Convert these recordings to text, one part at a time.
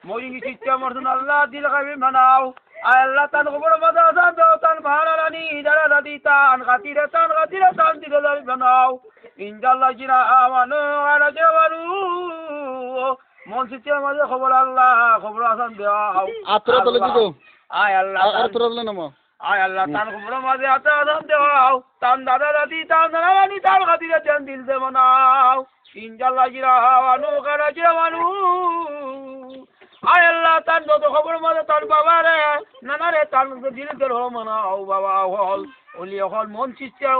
মরি চিত্তে মরসুন আল্লাহ দিল খাবি মানাও আয় আল্লাহ তান খবর মাঝে আসান দাও তান ভাড়ারানি দাঁড়া দাদি তান খাতিরে তান দিলে যাবি বানাও ইনশাল্লাহ জিরা আমানো আর জেওয়ারু মন চিত্তে মাঝে খবর আল্লাহ খবর আসান দাও আত্রা তলে দিও আয় আল্লাহ আর তোরলে নামা আয় আল্লাহ তান খবর মাঝে আসান দাও তান দাদা দাদি তান দাঁড়ারানি তান খাতিরে তান দিল দে বানাও ইনশাল্লাহ জিরা আমানো আর জেওয়ারু আয় আল্লাহ তার যত খবর মাঝে তার বাবা রে নানা রে তার দিলে তোর মানাও বাবা হল ওলি হল মন চিস্তা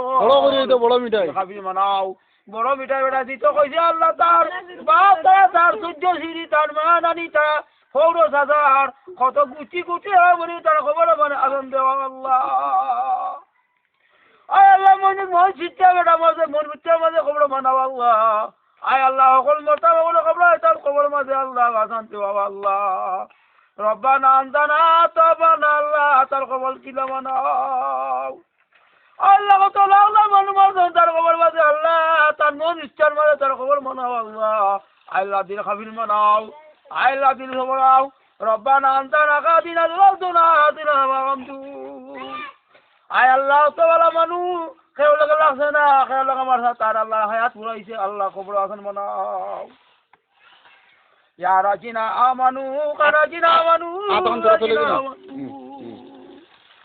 বড় মিঠাই খাবি মানাও বড় মিঠাই বেটা দিত কইছে আল্লাহ তার বাপ তার সূর্য সিঁড়ি তার মা নানি তা সৌর সাজার কত গুটি গুটি বলি তার খবর মানে আনন্দ আল্লাহ আয় আল্লাহ মন চিস্তা বেটা মাঝে মন ভিতরে মাঝে খবর মানাও আল্লাহ আয় আল্লাহ সকল মর্তা বলে খবর তার খবর মাঝে আল্লাহ শান্তি বাবা আল্লাহ রব্বানা আনতানা তাবানা আল্লাহ তার খবর কিলা মানাও আল্লাহ কত আল্লাহ মাঝে তার খবর মাঝে আল্লাহ তার মন ইচ্ছার মাঝে তার খবর মানাও আল্লাহ আল্লাহ দিল খাবির মানাও আল্লাহ দিল খবরাও রব্বানা আনতানা কাদিনা লাউতুনা দিনা মামদু আয় আল্লাহ তো বলা মানু কেউ লাগে লাগছে না কেউ লাগে আমার তার আল্লাহ হায়াত পুরাইছে আল্লাহ খবর আছেন মানাও ইয়া রাজিনা আমানু কারাজিনা আমানু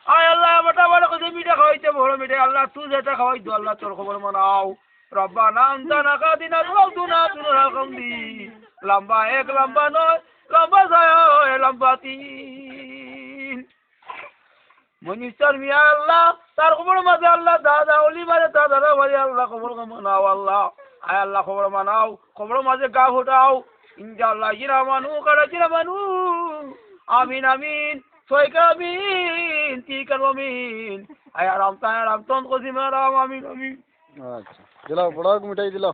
আয় আল্লাহ বেটা বড় কত মিঠা খাওয়াইতে বড় মিঠা আল্লাহ তুই যেটা খাওয়াই দো আল্লাহ তোর খবর মানাও রব্বানা আনতানা কাদিনা লাউতুনা দিনা মামদি লম্বা এক লম্বা নয় লম্বা ছয় লম্বা তিন মনিস্টার মিয়া আল্লাহ তার খবর মাঝে আল্লাহ দাদা অলি মাঝে দাদা মাঝে আল্লাহ খবর মানাও আল্লাহ আয় আল্লাহ খবর মানাও খবর মাঝে গা ফোটাও ইনশাআল্লাহ জিরা মানু কারা জিরা মানু আমিন আমিন ছয়কা আমিন তিকার আমিন আয় আরাম তায় আরাম তন কসিম আরাম আমিন আমিন আচ্ছা দিলাও বড় মিঠাই দিলাও